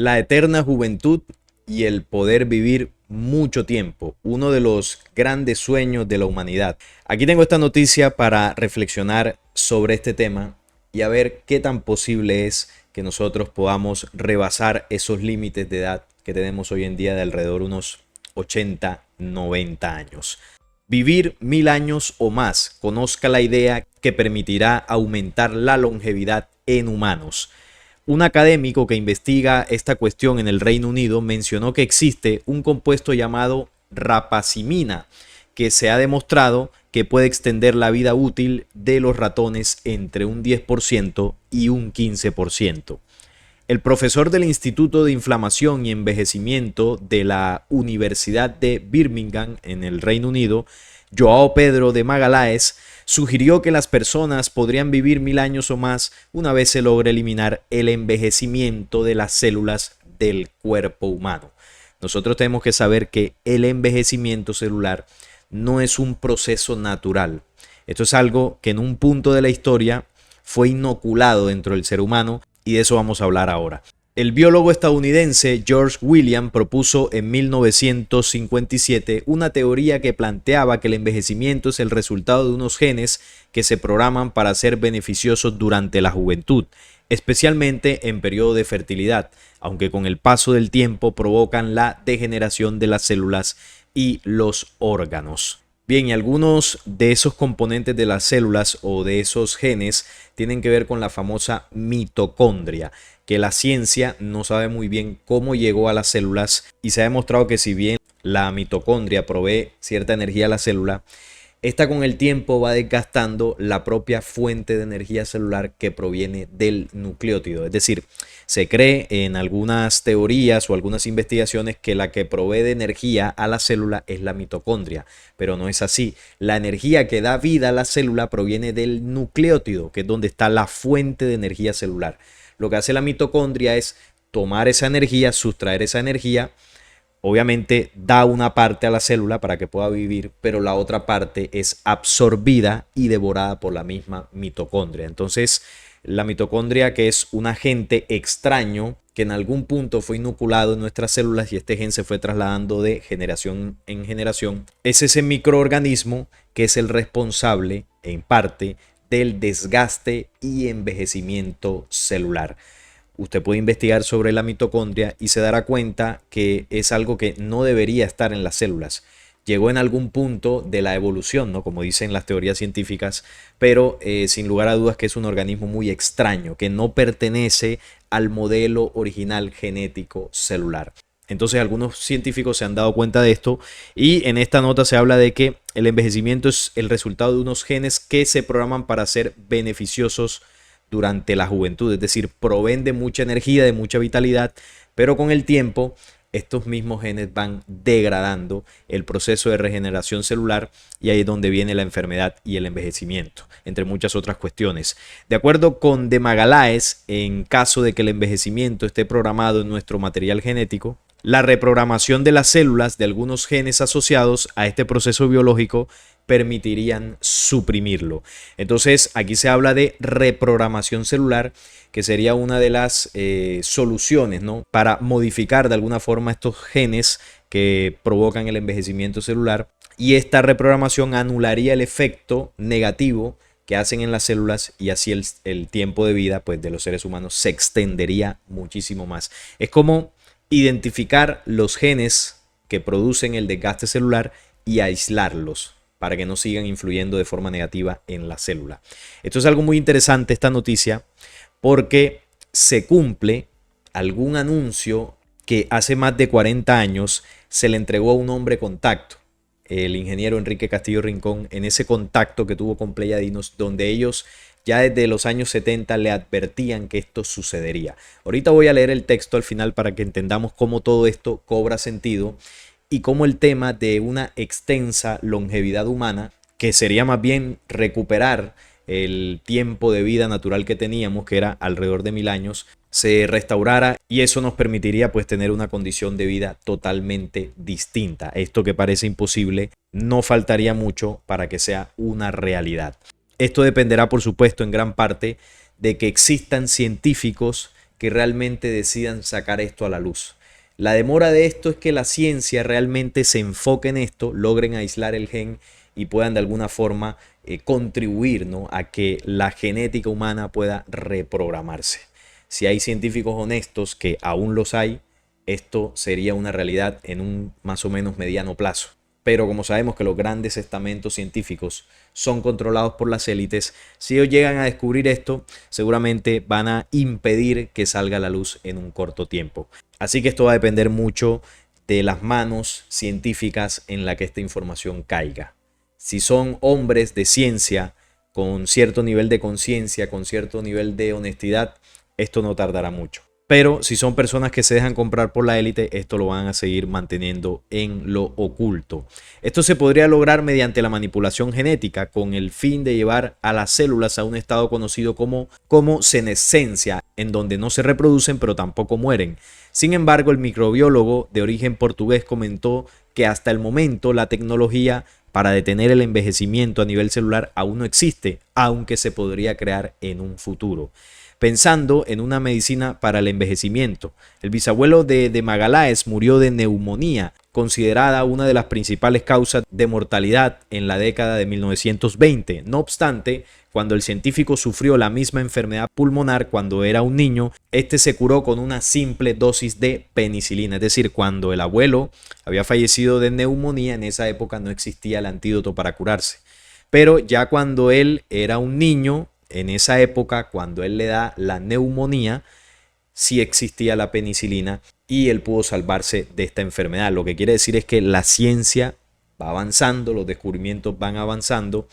La eterna juventud y el poder vivir mucho tiempo, uno de los grandes sueños de la humanidad. Aquí tengo esta noticia para reflexionar sobre este tema y a ver qué tan posible es que nosotros podamos rebasar esos límites de edad que tenemos hoy en día de alrededor de unos 80, 90 años. Vivir 1000 años o más, conozca la idea que permitirá aumentar la longevidad en humanos. Un académico que investiga esta cuestión en el Reino Unido mencionó que existe un compuesto llamado rapacimina, que se ha demostrado que puede extender la vida útil de los ratones entre un 10% y un 15%. El profesor del Instituto de Inflamación y Envejecimiento de la Universidad de Birmingham, en el Reino Unido, João Pedro de Magalhães, sugirió que las personas podrían vivir 1000 años o más una vez se logre eliminar el envejecimiento de las células del cuerpo humano. Nosotros tenemos que saber que el envejecimiento celular no es un proceso natural. Esto es algo que en un punto de la historia fue inoculado dentro del ser humano y de eso vamos a hablar ahora. El biólogo estadounidense George William propuso en 1957 una teoría que planteaba que el envejecimiento es el resultado de unos genes que se programan para ser beneficiosos durante la juventud, especialmente en periodo de fertilidad, aunque con el paso del tiempo provocan la degeneración de las células y los órganos. Bien, y algunos de esos componentes de las células o de esos genes tienen que ver con la famosa mitocondria, que la ciencia no sabe muy bien cómo llegó a las células y se ha demostrado que si bien la mitocondria provee cierta energía a la célula, esta con el tiempo va desgastando la propia fuente de energía celular que proviene del nucleótido. Es decir, se cree en algunas teorías o algunas investigaciones que la que provee de energía a la célula es la mitocondria, pero no es así. La energía que da vida a la célula proviene del nucleótido, que es donde está la fuente de energía celular. Lo que hace la mitocondria es tomar esa energía, sustraer esa energía. Obviamente da una parte a la célula para que pueda vivir, pero la otra parte es absorbida y devorada por la misma mitocondria. Entonces, la mitocondria, que es un agente extraño que en algún punto fue inoculado en nuestras células y este gen se fue trasladando de generación en generación, es ese microorganismo que es el responsable, en parte, del desgaste y envejecimiento celular. Usted puede investigar sobre la mitocondria y se dará cuenta que es algo que no debería estar en las células. Llegó en algún punto de la evolución, ¿no? Como dicen las teorías científicas, pero sin lugar a dudas que es un organismo muy extraño, que no pertenece al modelo original genético celular. Entonces algunos científicos se han dado cuenta de esto y en esta nota se habla de que el envejecimiento es el resultado de unos genes que se programan para ser beneficiosos durante la juventud, es decir, proveen de mucha energía, de mucha vitalidad, pero con el tiempo estos mismos genes van degradando el proceso de regeneración celular y ahí es donde viene la enfermedad y el envejecimiento, entre muchas otras cuestiones. De acuerdo con de Magalhães, en caso de que el envejecimiento esté programado en nuestro material genético, la reprogramación de las células de algunos genes asociados a este proceso biológico permitirían suprimirlo. Entonces aquí se habla de reprogramación celular, que sería una de las soluciones, ¿no?, para modificar de alguna forma estos genes que provocan el envejecimiento celular, y esta reprogramación anularía el efecto negativo que hacen en las células y así el tiempo de vida, pues, de los seres humanos se extendería muchísimo más. Es como identificar los genes que producen el desgaste celular y aislarlos para que no sigan influyendo de forma negativa en la célula. Esto es algo muy interesante, esta noticia, porque se cumple algún anuncio que hace más de 40 años se le entregó a un hombre contacto, el ingeniero Enrique Castillo Rincón, en ese contacto que tuvo con Pleyadinos, donde ellos ya desde los años 70 le advertían que esto sucedería. Ahorita voy a leer el texto al final para que entendamos cómo todo esto cobra sentido y cómo el tema de una extensa longevidad humana, que sería más bien recuperar el tiempo de vida natural que teníamos, que era alrededor de 1000 años, se restaurara y eso nos permitiría, pues, tener una condición de vida totalmente distinta. Esto que parece imposible, no faltaría mucho para que sea una realidad. Esto dependerá, por supuesto, en gran parte de que existan científicos que realmente decidan sacar esto a la luz. La demora de esto es que la ciencia realmente se enfoque en esto, logren aislar el gen y puedan de alguna forma contribuir, ¿no?, a que la genética humana pueda reprogramarse. Si hay científicos honestos, que aún los hay, esto sería una realidad en un más o menos mediano plazo. Pero como sabemos que los grandes estamentos científicos son controlados por las élites, si ellos llegan a descubrir esto, seguramente van a impedir que salga a la luz en un corto tiempo. Así que esto va a depender mucho de las manos científicas en la que esta información caiga. Si son hombres de ciencia, con cierto nivel de conciencia, con cierto nivel de honestidad, esto no tardará mucho. Pero si son personas que se dejan comprar por la élite, esto lo van a seguir manteniendo en lo oculto. Esto se podría lograr mediante la manipulación genética, con el fin de llevar a las células a un estado conocido como senescencia, en donde no se reproducen pero tampoco mueren. Sin embargo, el microbiólogo de origen portugués comentó que hasta el momento la tecnología para detener el envejecimiento a nivel celular aún no existe, aunque se podría crear en un futuro. Pensando en una medicina para el envejecimiento, el bisabuelo de Magalhães murió de neumonía, considerada una de las principales causas de mortalidad en la década de 1920. No obstante, cuando el científico sufrió la misma enfermedad pulmonar cuando era un niño, este se curó con una simple dosis de penicilina. Es decir, cuando el abuelo había fallecido de neumonía, en esa época no existía el antídoto para curarse. Pero ya cuando él era un niño, en esa época, cuando él le da la neumonía, sí existía la penicilina y él pudo salvarse de esta enfermedad. Lo que quiere decir es que la ciencia va avanzando, los descubrimientos van avanzando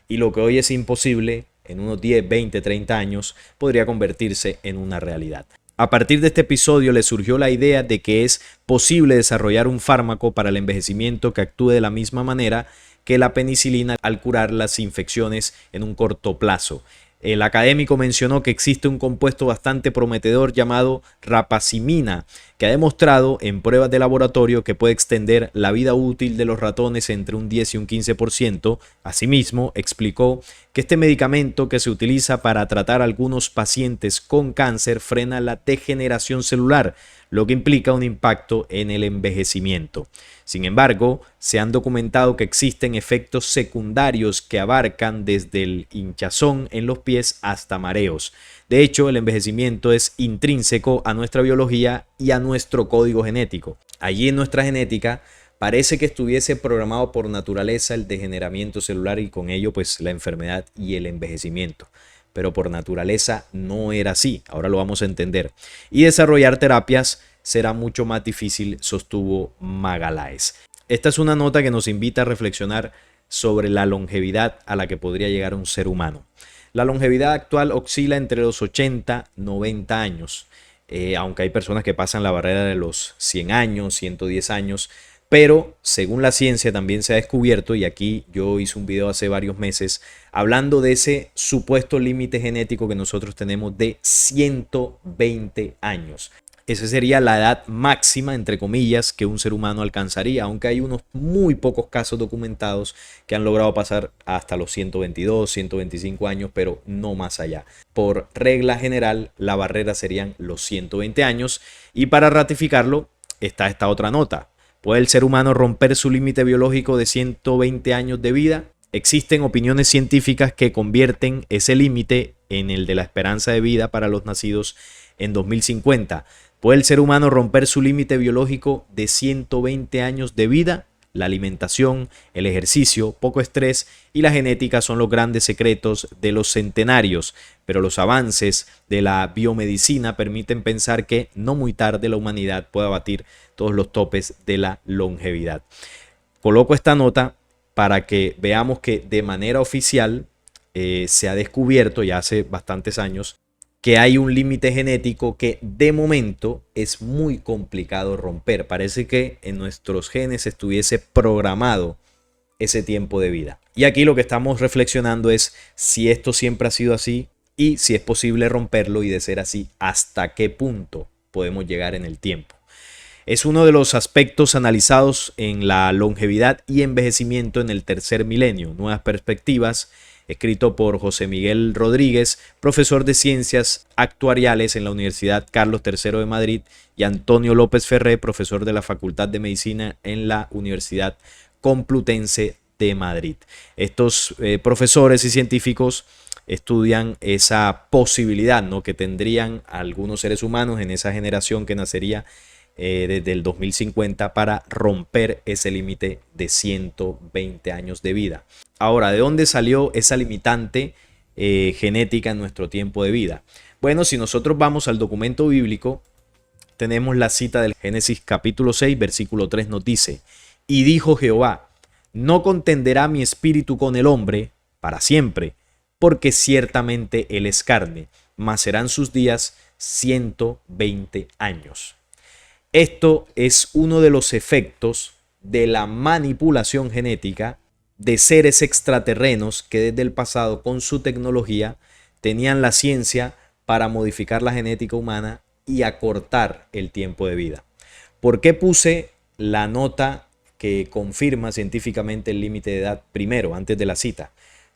y lo que hoy es imposible, en unos 10, 20, 30 años, podría convertirse en una realidad. A partir de este episodio le surgió la idea de que es posible desarrollar un fármaco para el envejecimiento que actúe de la misma manera que la penicilina al curar las infecciones en un corto plazo. El académico mencionó que existe un compuesto bastante prometedor llamado rapacimina, que ha demostrado en pruebas de laboratorio que puede extender la vida útil de los ratones entre un 10 y un 15%. Asimismo, explicó que este medicamento, que se utiliza para tratar a algunos pacientes con cáncer, frena la degeneración celular, lo que implica un impacto en el envejecimiento. Sin embargo, se han documentado que existen efectos secundarios que abarcan desde el hinchazón en los pies hasta mareos. De hecho, el envejecimiento es intrínseco a nuestra biología y a nuestro código genético. Allí en nuestra genética parece que estuviese programado por naturaleza el degeneramiento celular y con ello pues la enfermedad y el envejecimiento. Pero por naturaleza no era así, ahora lo vamos a entender. Y desarrollar terapias será mucho más difícil, sostuvo Magalhães. Esta es una nota que nos invita a reflexionar sobre la longevidad a la que podría llegar un ser humano. La longevidad actual oscila entre los 80 y 90 años, aunque hay personas que pasan la barrera de los 100 años, 110 años, pero según la ciencia también se ha descubierto, y aquí yo hice un video hace varios meses hablando de ese supuesto límite genético que nosotros tenemos de 120 años. Esa sería la edad máxima, entre comillas, que un ser humano alcanzaría, aunque hay unos muy pocos casos documentados que han logrado pasar hasta los 122, 125 años, pero no más allá. Por regla general, la barrera serían los 120 años y para ratificarlo está esta otra nota. ¿Puede el ser humano romper su límite biológico de 120 años de vida? Existen opiniones científicas que convierten ese límite en el de la esperanza de vida para los nacidos en 2050. ¿Puede el ser humano romper su límite biológico de 120 años de vida? La alimentación, el ejercicio, poco estrés y la genética son los grandes secretos de los centenarios, pero los avances de la biomedicina permiten pensar que no muy tarde la humanidad pueda batir todos los topes de la longevidad. Coloco esta nota para que veamos que de manera oficial se ha descubierto ya hace bastantes años que hay un límite genético que de momento es muy complicado romper. Parece que en nuestros genes estuviese programado ese tiempo de vida. Y aquí lo que estamos reflexionando es si esto siempre ha sido así y si es posible romperlo, y de ser así, hasta qué punto podemos llegar en el tiempo. Es uno de los aspectos analizados en la longevidad y envejecimiento en el tercer milenio, Nuevas Perspectivas, escrito por José Miguel Rodríguez, profesor de Ciencias Actuariales en la Universidad Carlos III de Madrid, y Antonio López Ferré, profesor de la Facultad de Medicina en la Universidad Complutense de Madrid. Estos profesores y científicos estudian esa posibilidad, ¿no?, que tendrían algunos seres humanos en esa generación que nacería desde el 2050 para romper ese límite de 120 años de vida. Ahora, ¿de dónde salió esa limitante genética en nuestro tiempo de vida? Bueno, si nosotros vamos al documento bíblico, tenemos la cita del Génesis capítulo 6, versículo 3 nos dice: y dijo Jehová, no contenderá mi espíritu con el hombre para siempre, porque ciertamente él es carne, mas serán sus días 120 años. Esto es uno de los efectos de la manipulación genética de seres extraterrenos que desde el pasado, con su tecnología, tenían la ciencia para modificar la genética humana y acortar el tiempo de vida. ¿Por qué puse la nota que confirma científicamente el límite de edad primero, antes de la cita?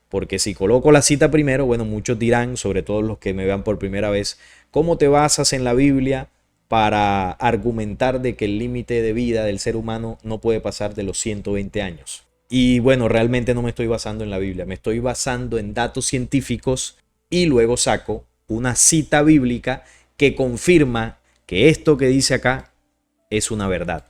Porque si coloco la cita primero, bueno, muchos dirán, sobre todo los que me vean por primera vez, ¿cómo te basas en la Biblia para argumentar de que el límite de vida del ser humano no puede pasar de los 120 años? Y bueno, realmente no me estoy basando en la Biblia, me estoy basando en datos científicos y luego saco una cita bíblica que confirma que esto que dice acá es una verdad.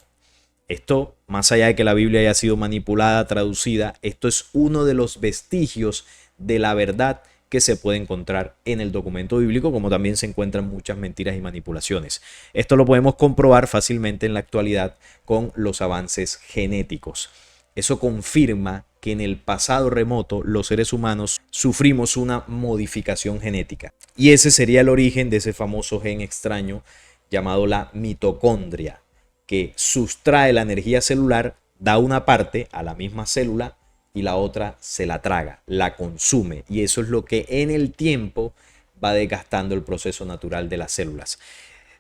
Esto, más allá de que la Biblia haya sido manipulada, traducida, esto es uno de los vestigios de la verdad que se puede encontrar en el documento bíblico, como también se encuentran muchas mentiras y manipulaciones. Esto lo podemos comprobar fácilmente en la actualidad con los avances genéticos. Eso confirma que en el pasado remoto los seres humanos sufrimos una modificación genética. Y ese sería el origen de ese famoso gen extraño llamado la mitocondria, que sustrae la energía celular, da una parte a la misma célula y la otra se la traga, la consume. Y eso es lo que en el tiempo va desgastando el proceso natural de las células.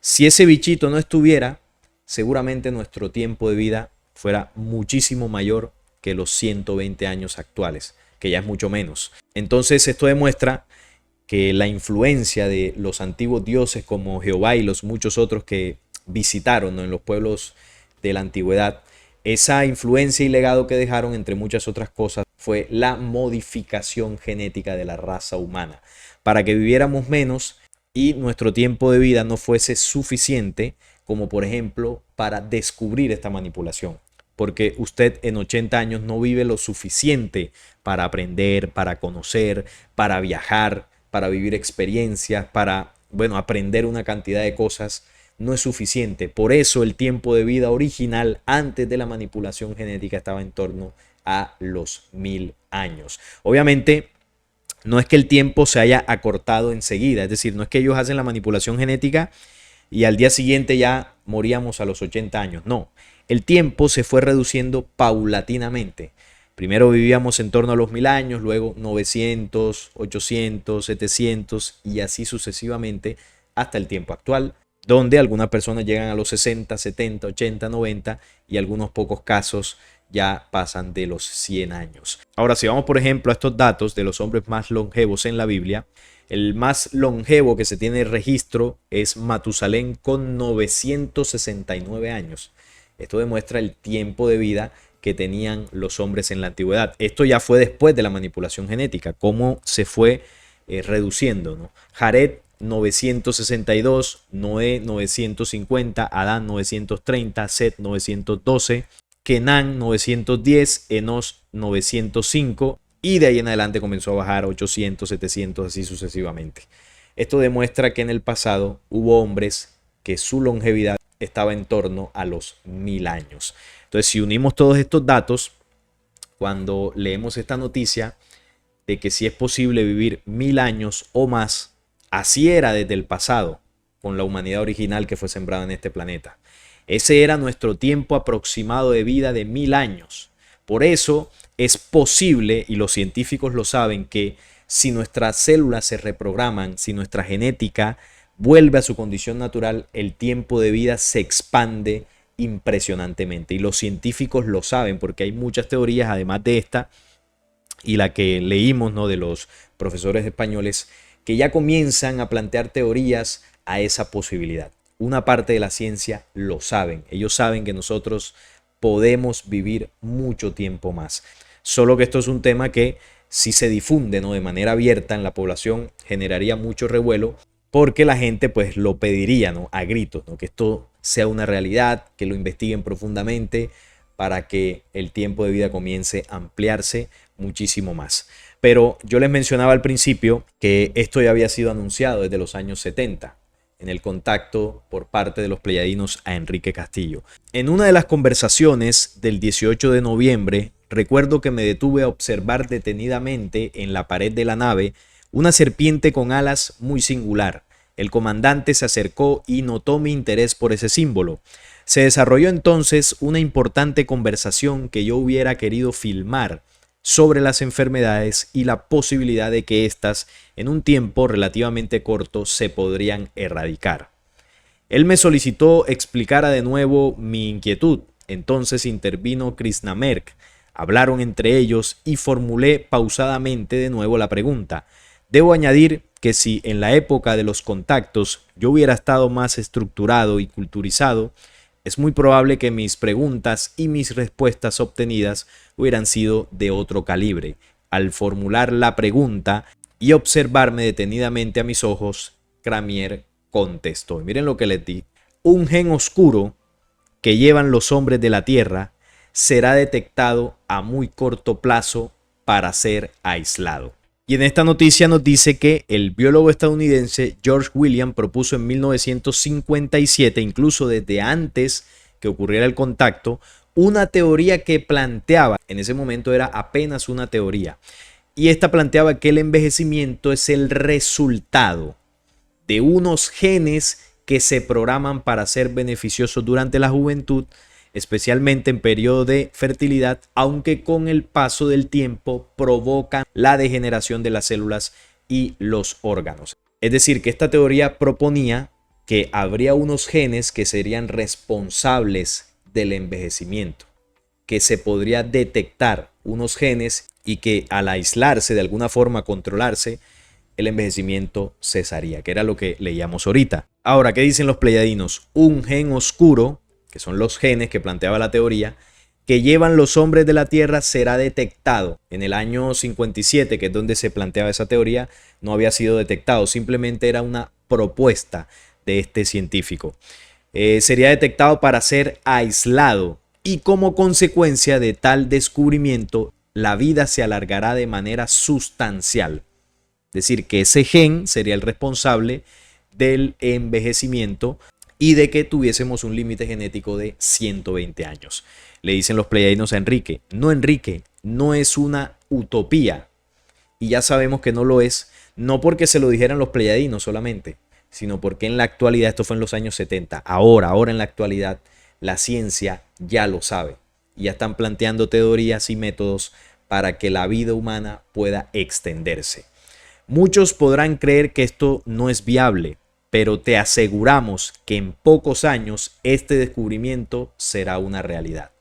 Si ese bichito no estuviera, seguramente nuestro tiempo de vida fuera muchísimo mayor que los 120 años actuales, que ya es mucho menos. Entonces esto demuestra que la influencia de los antiguos dioses como Jehová y los muchos otros que visitaron, ¿no?, en los pueblos de la antigüedad, esa influencia y legado que dejaron, entre muchas otras cosas, fue la modificación genética de la raza humana, para que viviéramos menos y nuestro tiempo de vida no fuese suficiente, como por ejemplo para descubrir esta manipulación. Porque usted en 80 años no vive lo suficiente para aprender, para conocer, para viajar, para vivir experiencias, para, bueno, aprender una cantidad de cosas. No es suficiente. Por eso el tiempo de vida original antes de la manipulación genética estaba en torno a los 1000 años. Obviamente no es que el tiempo se haya acortado enseguida, es decir, no es que ellos hacen la manipulación genética y al día siguiente ya moríamos a los 80 años. No, el tiempo se fue reduciendo paulatinamente. Primero vivíamos en torno a los 1000 años, luego 900, 800, 700 y así sucesivamente hasta el tiempo actual, donde algunas personas llegan a los 60, 70, 80, 90 y algunos pocos casos ya pasan de los 100 años. Ahora, si vamos por ejemplo a estos datos de los hombres más longevos en la Biblia, el más longevo que se tiene registro es Matusalén con 969 años. Esto demuestra el tiempo de vida que tenían los hombres en la antigüedad. Esto ya fue después de la manipulación genética, cómo se fue reduciendo, ¿no? Jared 962, Noé 950, Adán 930, Set 912, Kenán 910, Enos 905 y de ahí en adelante comenzó a bajar 800, 700, así sucesivamente. Esto demuestra que en el pasado hubo hombres que su longevidad estaba en torno a los 1000 años. Entonces, si unimos todos estos datos, cuando leemos esta noticia de que si es posible vivir 1000 años o más, así era desde el pasado, con la humanidad original que fue sembrada en este planeta. Ese era nuestro tiempo aproximado de vida de 1000 años. Por eso es posible, y los científicos lo saben, que si nuestras células se reprograman, si nuestra genética vuelve a su condición natural, el tiempo de vida se expande impresionantemente. Y los científicos lo saben porque hay muchas teorías, además de esta y la que leímos, ¿no?, de los profesores españoles, que ya comienzan a plantear teorías a esa posibilidad. Una parte de la ciencia lo saben. Ellos saben que nosotros podemos vivir mucho tiempo más. Solo que esto es un tema que, si se difunde, ¿no?, de manera abierta en la población, generaría mucho revuelo porque la gente pues lo pediría, ¿no?, a gritos, ¿no?, que esto sea una realidad, que lo investiguen profundamente para que el tiempo de vida comience a ampliarse muchísimo más. Pero yo les mencionaba al principio que esto ya había sido anunciado desde los años 70 en el contacto por parte de los pleyadinos a Enrique Castillo. En una de las conversaciones del 18 de noviembre, recuerdo que me detuve a observar detenidamente en la pared de la nave una serpiente con alas muy singular. El comandante se acercó y notó mi interés por ese símbolo. Se desarrolló entonces una importante conversación que yo hubiera querido filmar sobre las enfermedades y la posibilidad de que éstas en un tiempo relativamente corto se podrían erradicar. Él me solicitó explicara de nuevo mi inquietud. Entonces intervino Krishnamurti. Hablaron entre ellos y formulé pausadamente de nuevo la pregunta. Debo añadir que si en la época de los contactos yo hubiera estado más estructurado y culturizado, es muy probable que mis preguntas y mis respuestas obtenidas hubieran sido de otro calibre. Al formular la pregunta y observarme detenidamente a mis ojos, Cramier contestó. Y miren lo que les di. Un gen oscuro que llevan los hombres de la Tierra será detectado a muy corto plazo para ser aislado. Y en esta noticia nos dice que el biólogo estadounidense George William propuso en 1957, incluso desde antes que ocurriera el contacto, una teoría que planteaba, en ese momento era apenas una teoría, y esta planteaba que el envejecimiento es el resultado de unos genes que se programan para ser beneficiosos durante la juventud, especialmente en periodo de fertilidad, aunque con el paso del tiempo provocan la degeneración de las células y los órganos. Es decir, que esta teoría proponía que habría unos genes que serían responsables del envejecimiento, que se podría detectar unos genes y que al aislarse, de alguna forma controlarse, el envejecimiento cesaría, que era lo que leíamos ahorita. Ahora, ¿qué dicen los pleyadinos? Un gen oscuro, que son los genes que planteaba la teoría, que llevan los hombres de la Tierra, será detectado. En el año 57, que es donde se planteaba esa teoría, no había sido detectado, simplemente era una propuesta de este científico. Sería detectado para ser aislado y como consecuencia de tal descubrimiento, la vida se alargará de manera sustancial. Es decir, que ese gen sería el responsable del envejecimiento y de que tuviésemos un límite genético de 120 años. Le dicen los pleyadinos a Enrique, no es una utopía. Y ya sabemos que no lo es, no porque se lo dijeran los pleyadinos solamente, sino porque en la actualidad, esto fue en los años 70, ahora en la actualidad, la ciencia ya lo sabe. Y ya están planteando teorías y métodos para que la vida humana pueda extenderse. Muchos podrán creer que esto no es viable, pero te aseguramos que en pocos años este descubrimiento será una realidad.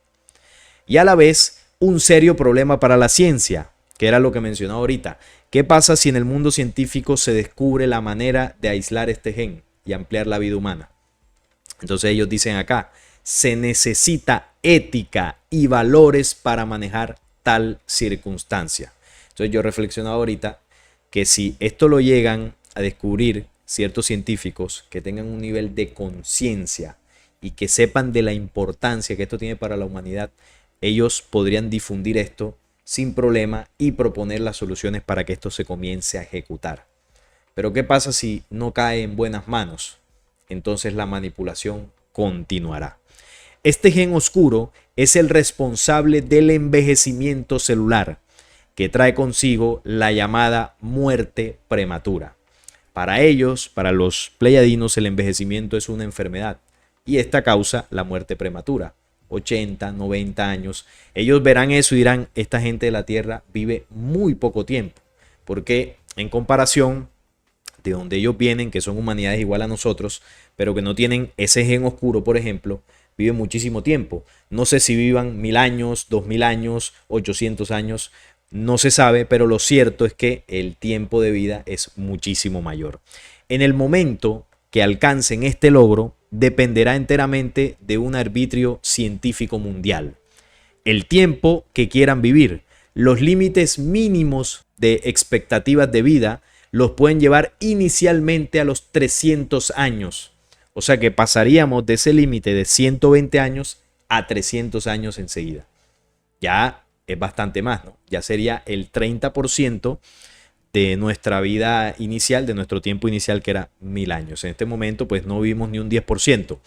Y a la vez, un serio problema para la ciencia, que era lo que mencionaba ahorita. ¿Qué pasa si en el mundo científico se descubre la manera de aislar este gen y ampliar la vida humana? Entonces ellos dicen acá, se necesita ética y valores para manejar tal circunstancia. Entonces yo reflexionaba ahorita que si esto lo llegan a descubrir ciertos científicos que tengan un nivel de conciencia y que sepan de la importancia que esto tiene para la humanidad, ellos podrían difundir esto sin problema y proponer las soluciones para que esto se comience a ejecutar. Pero ¿qué pasa si no cae en buenas manos? Entonces la manipulación continuará. Este gen oscuro es el responsable del envejecimiento celular, que trae consigo la llamada muerte prematura. Para ellos, para los pleyadinos, el envejecimiento es una enfermedad y esta causa la muerte prematura. 80, 90 años. Ellos verán eso y dirán, esta gente de la Tierra vive muy poco tiempo, porque en comparación de donde ellos vienen, que son humanidades igual a nosotros, pero que no tienen ese gen oscuro, por ejemplo, viven muchísimo tiempo. No sé si vivan 1000 años, 2000 años, 800 años, no se sabe, pero lo cierto es que el tiempo de vida es muchísimo mayor. En el momento que alcancen este logro, dependerá enteramente de un arbitrio científico mundial. El tiempo que quieran vivir, los límites mínimos de expectativas de vida los pueden llevar inicialmente a los 300 años. O sea que pasaríamos de ese límite de 120 años a 300 años enseguida. Ya es bastante más, ¿no? Ya sería el 30% de nuestra vida inicial, de nuestro tiempo inicial, que era 1000 años. En este momento, pues no vivimos ni un 10%.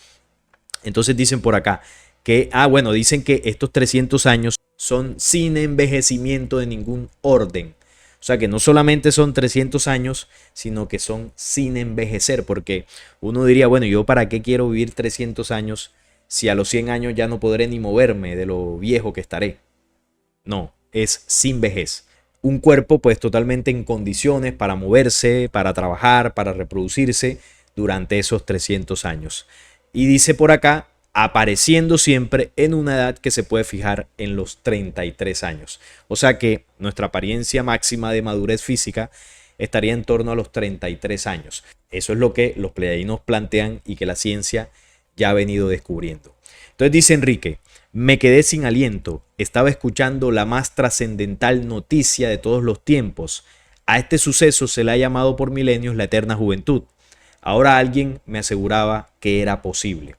Entonces dicen por acá que, bueno, dicen que estos 300 años son sin envejecimiento de ningún orden. O sea que no solamente son 300 años, sino que son sin envejecer, porque uno diría, bueno, ¿yo para qué quiero vivir 300 años si a los 100 años ya no podré ni moverme de lo viejo que estaré? No, es sin vejez. Un cuerpo pues totalmente en condiciones para moverse, para trabajar, para reproducirse durante esos 300 años. Y dice por acá, apareciendo siempre en una edad que se puede fijar en los 33 años. O sea que nuestra apariencia máxima de madurez física estaría en torno a los 33 años. Eso es lo que los pleiadianos plantean y que la ciencia ya ha venido descubriendo. Entonces dice Enrique, me quedé sin aliento, estaba escuchando la más trascendental noticia de todos los tiempos. A este suceso se le ha llamado por milenios la eterna juventud. Ahora alguien me aseguraba que era posible.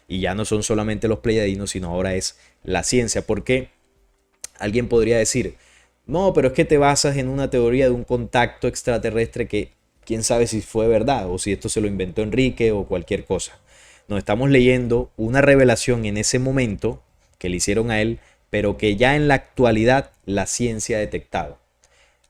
Y ya no son solamente los pleiadianos, sino ahora es la ciencia. Porque alguien podría decir, no, pero es que te basas en una teoría de un contacto extraterrestre que quién sabe si fue verdad o si esto se lo inventó Enrique o cualquier cosa. No, estamos leyendo una revelación en ese momento que le hicieron a él, pero que ya en la actualidad la ciencia ha detectado.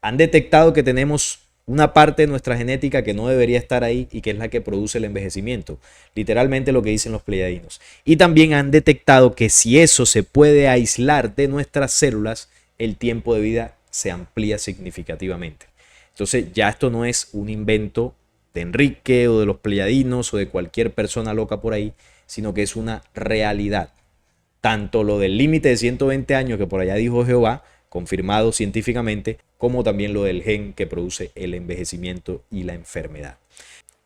Han detectado que tenemos una parte de nuestra genética que no debería estar ahí y que es la que produce el envejecimiento. Literalmente lo que dicen los pleiadianos. Y también han detectado que si eso se puede aislar de nuestras células, el tiempo de vida se amplía significativamente. Entonces ya esto no es un invento de Enrique o de los pleiadianos o de cualquier persona loca por ahí, sino que es una realidad. Tanto lo del límite de 120 años que por allá dijo Jehová, confirmado científicamente, como también lo del gen que produce el envejecimiento y la enfermedad.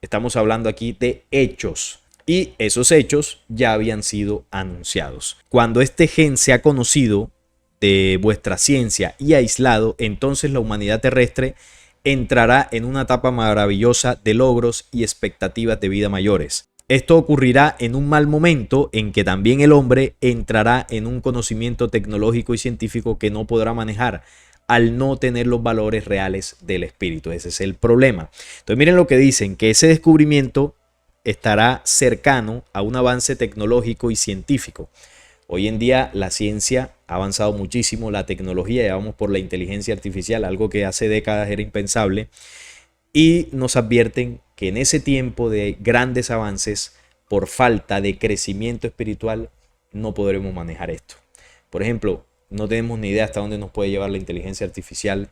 Estamos hablando aquí de hechos y esos hechos ya habían sido anunciados. Cuando este gen sea conocido de vuestra ciencia y aislado, entonces la humanidad terrestre entrará en una etapa maravillosa de logros y expectativas de vida mayores. Esto ocurrirá en un mal momento en que también el hombre entrará en un conocimiento tecnológico y científico que no podrá manejar al no tener los valores reales del espíritu. Ese es el problema. Entonces miren lo que dicen, que ese descubrimiento estará cercano a un avance tecnológico y científico. Hoy en día la ciencia ha avanzado muchísimo, la tecnología, ya vamos por la inteligencia artificial, algo que hace décadas era impensable, y nos advierten que en ese tiempo de grandes avances, por falta de crecimiento espiritual, no podremos manejar esto. Por ejemplo, no tenemos ni idea hasta dónde nos puede llevar la inteligencia artificial,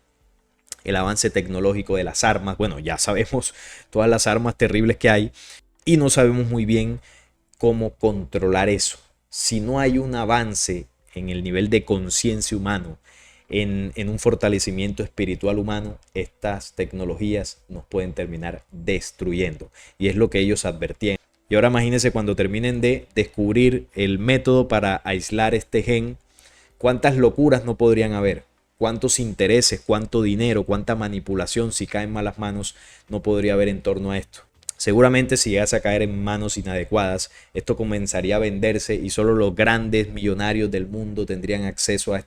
el avance tecnológico de las armas. Bueno, ya sabemos todas las armas terribles que hay y no sabemos muy bien cómo controlar eso. Si no hay un avance en el nivel de conciencia humano, en un fortalecimiento espiritual humano, estas tecnologías nos pueden terminar destruyendo. Y es lo que ellos advertían. Y ahora imagínense cuando terminen de descubrir el método para aislar este gen, cuántas locuras no podrían haber, cuántos intereses, cuánto dinero, cuánta manipulación, si cae en malas manos, no podría haber en torno a esto. Seguramente si llegase a caer en manos inadecuadas, esto comenzaría a venderse y solo los grandes millonarios del mundo tendrían acceso a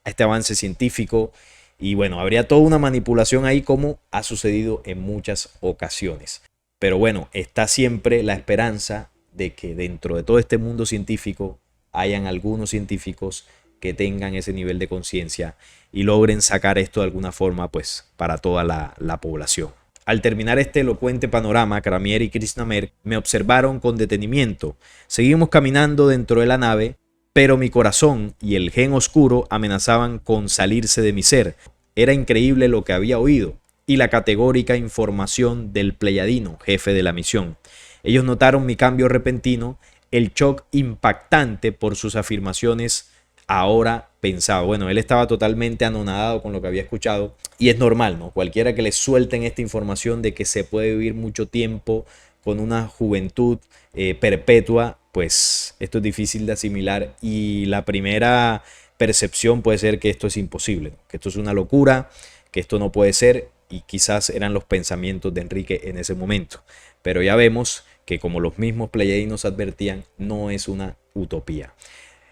este avance científico. Y bueno, habría toda una manipulación ahí como ha sucedido en muchas ocasiones. Pero bueno, está siempre la esperanza de que dentro de todo este mundo científico hayan algunos científicos que tengan ese nivel de conciencia y logren sacar esto de alguna forma pues para toda la población. Al terminar este elocuente panorama, Cramier y Krishnamer me observaron con detenimiento. Seguimos caminando dentro de la nave, pero mi corazón y el gen oscuro amenazaban con salirse de mi ser. Era increíble lo que había oído y la categórica información del pleiadino, jefe de la misión. Ellos notaron mi cambio repentino el shock impactante por sus afirmaciones ahora pensaba. Bueno, él estaba totalmente anonadado con lo que había escuchado y es normal, ¿no? Cualquiera que le suelten esta información de que se puede vivir mucho tiempo con una juventud perpetua, pues esto es difícil de asimilar y la primera percepción puede ser que esto es imposible, ¿no? Que esto es una locura, que esto no puede ser y quizás eran los pensamientos de Enrique en ese momento. Pero ya vemos que como los mismos pleiadianos advertían, no es una utopía.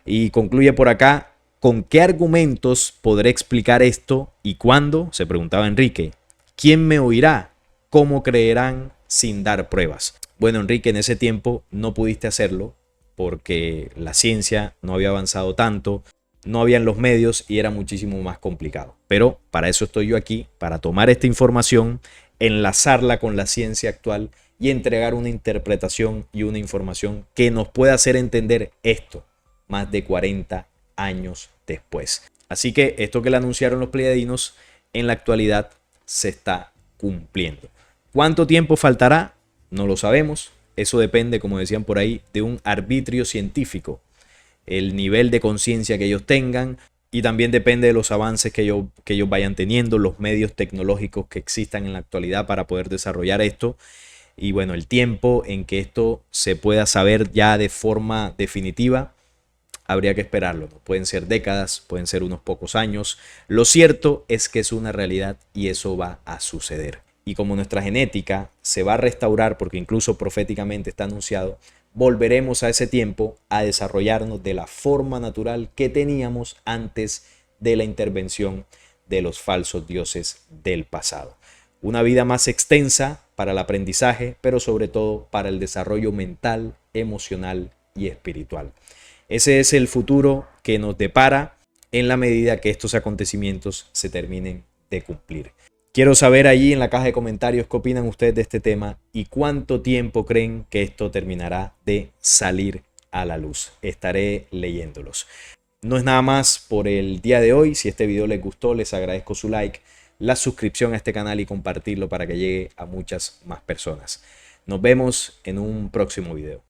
Y concluye por acá, ¿con qué argumentos podré explicar esto y cuándo? Se preguntaba Enrique. ¿Quién me oirá? ¿Cómo creerán sin dar pruebas? Bueno, Enrique, en ese tiempo no pudiste hacerlo porque la ciencia no había avanzado tanto, no habían los medios y era muchísimo más complicado. Pero para eso estoy yo aquí, para tomar esta información, enlazarla con la ciencia actual y entregar una interpretación y una información que nos pueda hacer entender esto más de 40 años después. Así que esto que le anunciaron los pleiadianos en la actualidad se está cumpliendo. ¿Cuánto tiempo faltará? No lo sabemos. Eso depende, como decían por ahí, de un arbitrio científico. El nivel de conciencia que ellos tengan y también depende de los avances que ellos vayan teniendo, los medios tecnológicos que existan en la actualidad para poder desarrollar esto. Y bueno, el tiempo en que esto se pueda saber ya de forma definitiva, habría que esperarlo, ¿no? Pueden ser décadas, pueden ser unos pocos años. Lo cierto es que es una realidad y eso va a suceder. Y como nuestra genética se va a restaurar, porque incluso proféticamente está anunciado, volveremos a ese tiempo a desarrollarnos de la forma natural que teníamos antes de la intervención de los falsos dioses del pasado. Una vida más extensa para el aprendizaje, pero sobre todo para el desarrollo mental, emocional y espiritual. Ese es el futuro que nos depara en la medida que estos acontecimientos se terminen de cumplir. Quiero saber allí en la caja de comentarios qué opinan ustedes de este tema y cuánto tiempo creen que esto terminará de salir a la luz. Estaré leyéndolos. No es nada más por el día de hoy. Si este video les gustó, les agradezco su like, la suscripción a este canal y compartirlo para que llegue a muchas más personas. Nos vemos en un próximo video.